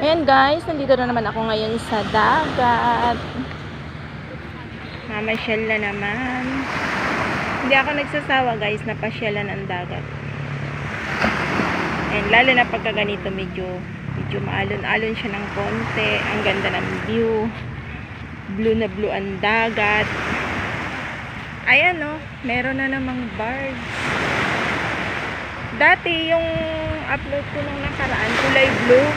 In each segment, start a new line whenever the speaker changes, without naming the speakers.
Ayan guys, nandito na naman ako ngayon sa dagat. Mamasyal na naman. Hindi ako nagsasawa guys na pasyalan ang dagat. And lalo na pagka ganito medyo maalon-alon siya ng konti. Ang ganda ng view. Blue na blue ang dagat. Ayan oh, meron na namang birds. Dati yung upload ko nung nakaraan, kulay blue.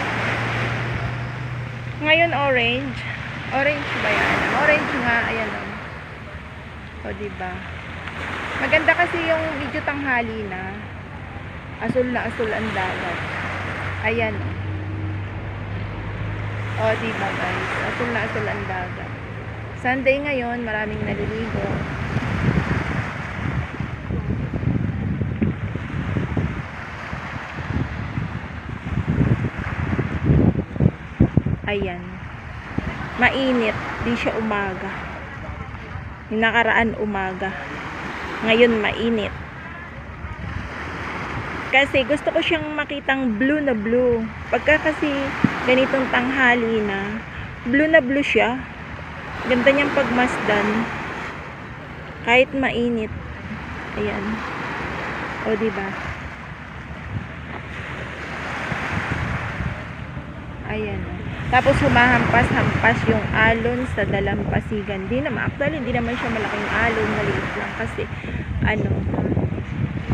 Ngayon orange. Orange ba yan? Orange nga, ayan o. O diba? Maganda kasi yung video tanghali na. Asul na asul ang dagat. Ayan o. O diba guys? Asul na asul ang dagat. Sunday ngayon, maraming naliligo. Ayan. Mainit. Di siya umaga. Yung nakaraan umaga. Ngayon mainit. Kasi gusto ko siyang makitang blue na blue. Pagka kasi ganitong tanghali na, blue na blue siya. Ganda niyang pagmasdan. Kahit mainit. Ayan. O diba? Ayan. Tapos humahampas-hampas yung alon sa dalampasigan. Actually, hindi naman siya malaking alon. Maliit lang kasi,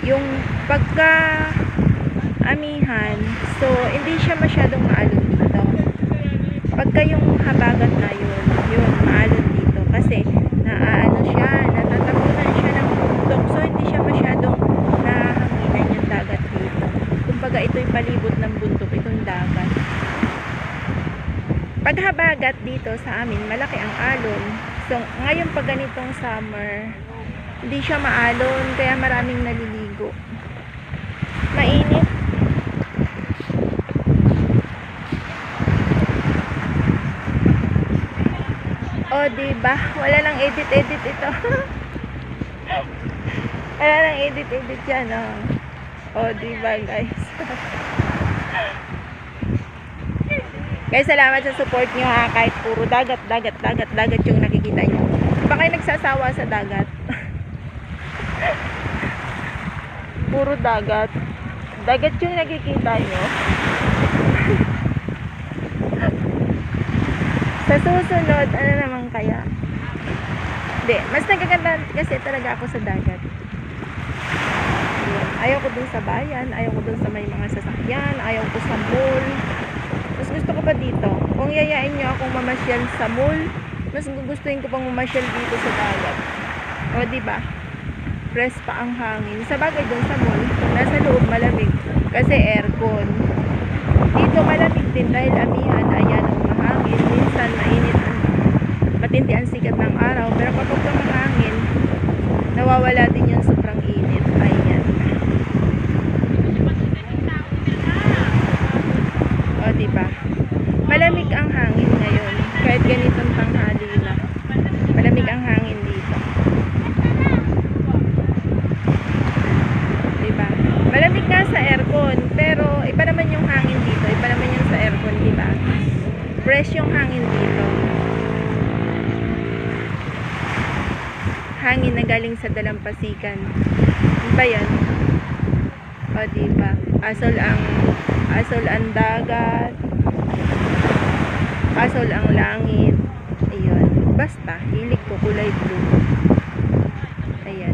yung pagka amihan, so, hindi siya masyadong maalon dito. Pagka yung habagat na yun, maalon dito. Kasi, natatapunan siya ng bundok. So, hindi siya masyadong nahanginan yung dagat dito. Kumbaga, ito'y palibot ng bundok, itong dagat. Paghabagat dito sa amin, malaki ang alon. So, ngayon pag ganitong summer, hindi siya maalon, kaya maraming naliligo. Mainit. O, diba? Wala lang edit-edit ito. Wala lang edit-edit yan, oh. O, diba, guys? Guys, salamat sa support nyo ha. Kahit puro dagat yung nakikita nyo. Baka kayo nagsasawa sa dagat. Puro dagat. Dagat yung nakikita nyo. Sa susunod, ano naman kaya? Hindi, mas nagaganda kasi talaga ako sa dagat. Ayaw ko dun sa bayan, ayaw ko dun sa may mga sasakyan, ayaw ko sa mall. Mas gusto ko pa dito. Kung yayain nyo akong mamasyal sa mall, mas gugustuhin ko pang mamasyal dito sa dagat. O, diba? Fresh pa ang hangin. Sa bagay dun sa mall, nasa loob malamig. Kasi aircon. Dito malamig din dahil amihan. Ayan, ang mahangin. Minsan mainit. Matindi ang sikat ng araw. Pero kapag mahangin, nawawala din yung sobrang init. Ayan. O, diba? Malamig ang hangin ngayon. Kahit ganitong tanghali na. Malamig ang hangin dito. Diba? Malamig nga sa aircon. Pero, iba naman yung hangin dito. Iba naman yung sa aircon, diba? Fresh yung hangin dito. Hangin na galing sa dalampasigan. Diba yan? O, diba? Asol ang dagat. Asol ang langit. Ayun. Basta, hilig ko kulay blue. Ayan.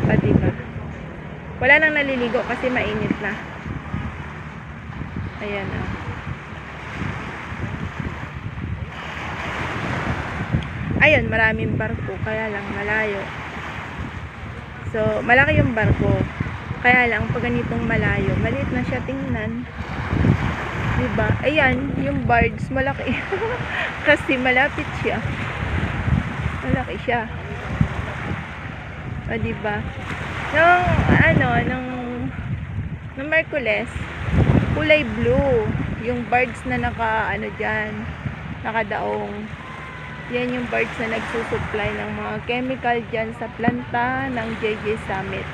O, diba? Wala nang naliligo kasi mainit na. Ayan, o. Ayun, maraming barko. Kaya lang, malayo. So, malaki yung barko. Kaya lang, pag ganitong malayo, maliit na siya tingnan. Diba? Ayan, yung birds, malaki. Kasi malapit siya. Malaki siya. O, diba? Nung Merkules, kulay blue. Yung birds na nakadaong. Yan yung birds na nagsusupply ng mga chemical dyan sa planta ng JJ Summit.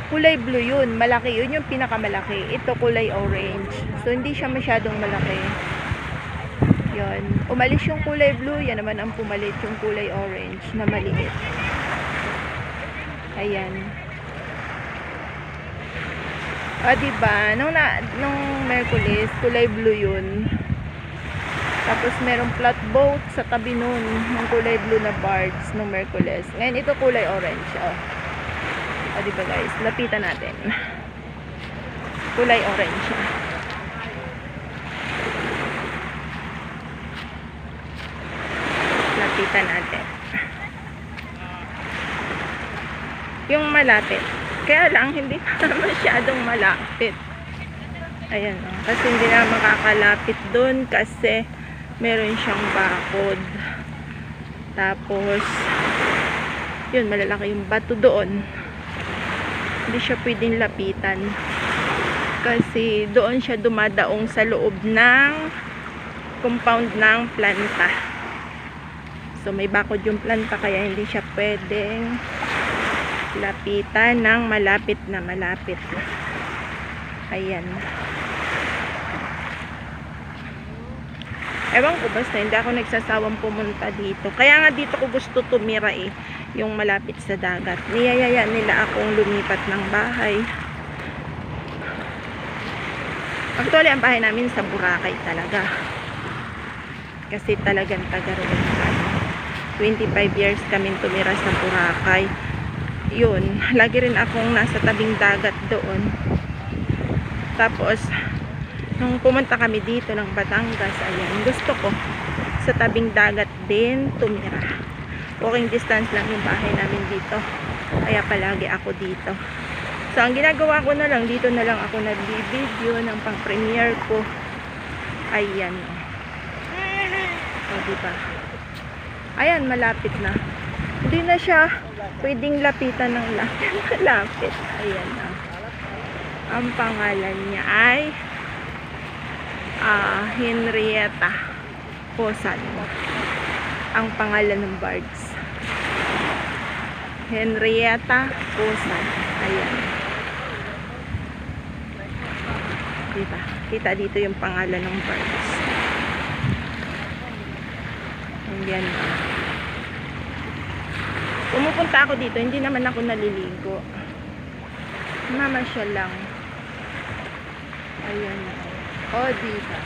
kulay blue yun. Malaki yun, yung pinakamalaki. Ito kulay orange. So, hindi siya masyadong malaki. Yun. Umalis yung kulay blue, yan naman ang pumalit yung kulay orange na maliit. Ayan. O, diba? Nung Merkulis, kulay blue yun. Tapos, merong flat boat sa tabi nun. Ng kulay blue na birds nung Merkulis. Ngayon, ito kulay orange. O, diba guys? Lapitan natin. Kulay orange siya. Lapitan natin. Yung malapit. Kaya lang, hindi na masyadong malapit. Ayan o. Kasi hindi na makakalapit dun kasi meron siyang bakod. Tapos, yun, malalaki yung bato doon. Hindi siya pwedeng lapitan. Kasi doon siya dumadaong sa loob ng compound ng planta. So, may bakod yung planta kaya hindi siya pwedeng lapitan ng malapit na malapit. Ayan. Ewan ko, basta hindi ako nagsasawang pumunta dito. Kaya nga dito ko gusto tumira yung malapit sa dagat. Niyayaya nila akong lumipat ng bahay. Actually, ang bahay namin sa Boracay talaga. Kasi talagang taga roon. 25 years kami tumira sa Boracay. Yun, lagi rin akong nasa tabing dagat doon. Tapos, nung pumunta kami dito ng Batangas, ayan, gusto ko sa tabing dagat din tumira. Walking distance lang yung bahay namin dito. Kaya palagi ako dito. So, ang ginagawa ko na lang, dito na lang ako nag-video ng pang-premiere ko. Ayan. O, diba? Ayan, malapit na. Hindi na siya pwedeng lapitan ng malapit. Ayan na. Ang pangalan niya ay Henrietta Cosan. Ang pangalan ng birds. Henrietta Cosan. Ayan. Diba? Kita dito yung pangalan ng birds. Ayan na. Pumupunta ako dito, hindi naman ako naliligo. Mamasyal lang. Ayan. O, diba?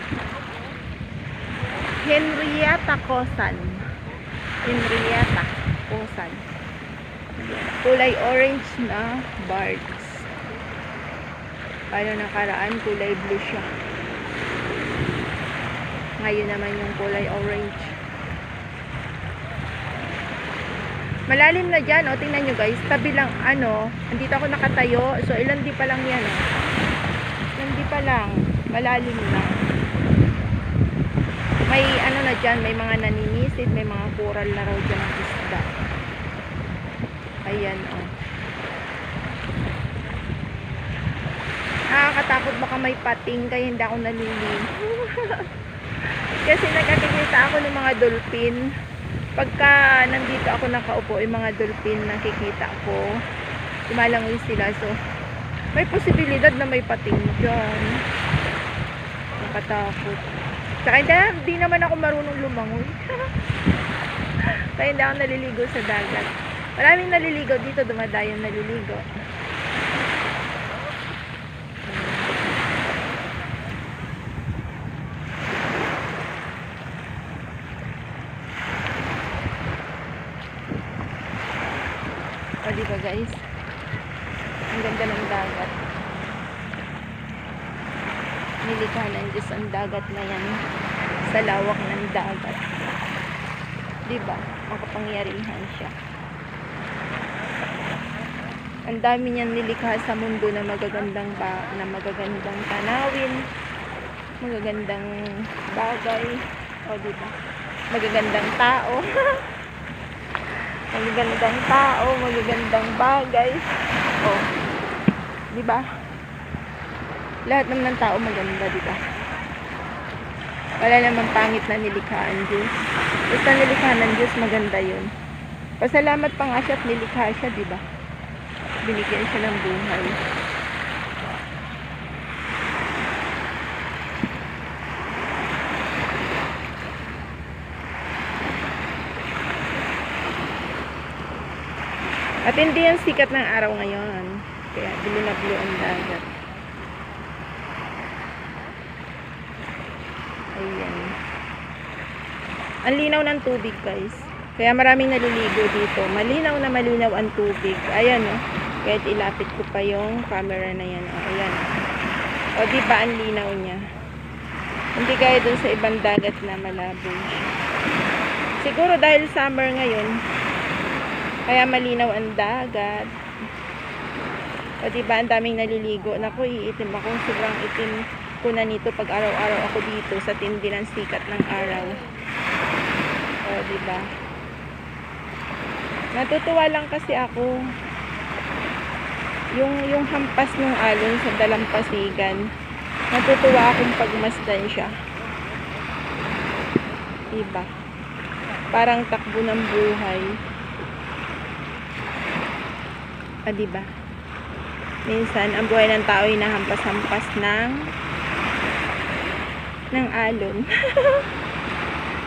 Henrietta Cosan. Henrietta Cosan. Kulay orange na birds. Paano nakaraan, kulay blue siya. Ngayon naman yung kulay orange. Malalim na dyan, o. Tingnan nyo guys. Tabi lang, andito ako nakatayo. So, ilan di pa lang yan, o. Ilan di pa lang. Malalim lang. May, na dyan, may mga naninisid, may mga coral na raw dyan ng isda. Ayan, o. Nakakatakot baka may pating, kaya hindi ako naliligo. Kasi nagkakikita ako ng mga dolphin. Pagka nandito ako nakaupo, yung mga dolphin nakikita ko, lumalangoy sila. So, may posibilidad na may pating dyan. Nakatakot. Saka hindi naman ako marunong lumangoy. Kaya hindi ako naliligo sa dagat. Maraming naliligo dito, dumadayong naliligo. O, diba guys? Ang ganda ng dagat. Nilikha ng Diyos ang dagat na yan sa lawak ng dagat. Diba? Makapangyarihan siya. Ang dami niyan nilikha sa mundo na magagandang tanawin, magagandang bagay. O, diba? Magagandang tao. Magagandang tao, magagandang bagay. Oh. 'Di ba? Lahat naman ng tao maganda, 'di ba? Wala namang pangit na nilikha ang Diyos. Basta nilikha ng Diyos, maganda 'yun. Pasalamat pa nga siya at nilikha siya, 'di ba? Binigyan siya ng buhay. At hindi yan sikat ng araw ngayon. Kaya blue na blue ang dagat. Ayan. Ang linaw ng tubig, guys. Kaya maraming naliligo dito. Malinaw na malinaw ang tubig. Ayan, oh. Kahit ilapit ko pa yung camera na yan. Oh, ayan. O, diba ang linaw niya? Hindi gaya dun sa ibang dagat na malabo siya. Siguro dahil summer ngayon, kaya malinaw ang dagat. O, diba ang daming naliligo. Naku, iitim ako. Sobrang itim ko na nito pag araw-araw ako dito sa tindi ng sikat ng araw. O, diba? Natutuwa lang kasi ako. Yung hampas ng alon sa dalampasigan. Natutuwa akong pagmasdan siya. Diba? Parang takbo ng buhay. Ah, diba? Minsan, ang buhay ng tao ay nahampas-hampas ng alon.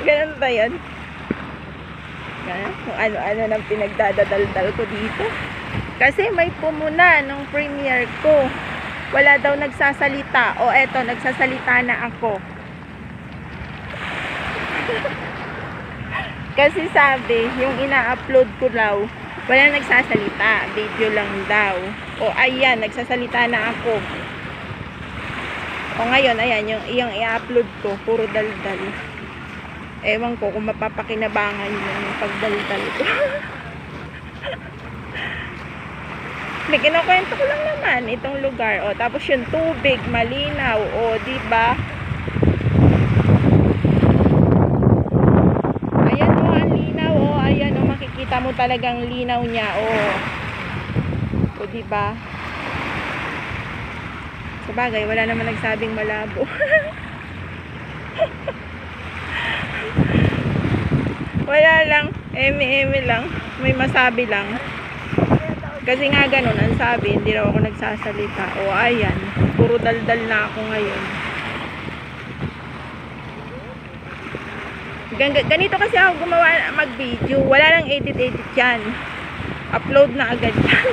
Ganun ba yun? Ganun? Kung ano-ano nang pinagdadadaldal ko dito. Kasi may pumuna nung premiere ko. Wala daw nagsasalita. O eto, nagsasalita na ako. Kasi sabi, yung ina-upload ko raw, wala nagsasalita. Video lang daw. O ayan, nagsasalita na ako. O ngayon, ayan, yung i-upload ko, puro daldal. Ewan ko kung mapapakinabangan yung pagdaldal ko. May kinukwento ko lang naman itong lugar. O, tapos yung tubig, malinaw. O, diba? Ayan o, ang linaw. O, ayan o, makikita mo talagang linaw niya. O, diba? Sabagay, wala naman nagsabing malabo. Wala lang. Eme-eme lang. May masabi lang. Kasi nga ganun, ang sabi, hindi raw ako nagsasalita. O ayan, puro daldal na ako ngayon. Ganito kasi ako gumawa, mag-video. Wala lang edit-edit yan. Upload na agad yan.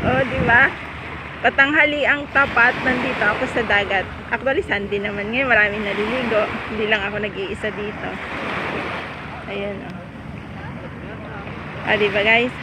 O, diba? Patanghali ang tapat, nandito ako sa dagat. Actually, Sunday naman ngayon, maraming naliligo. Hindi lang ako nag-iisa dito. Ayan, o. Ah, diba guys?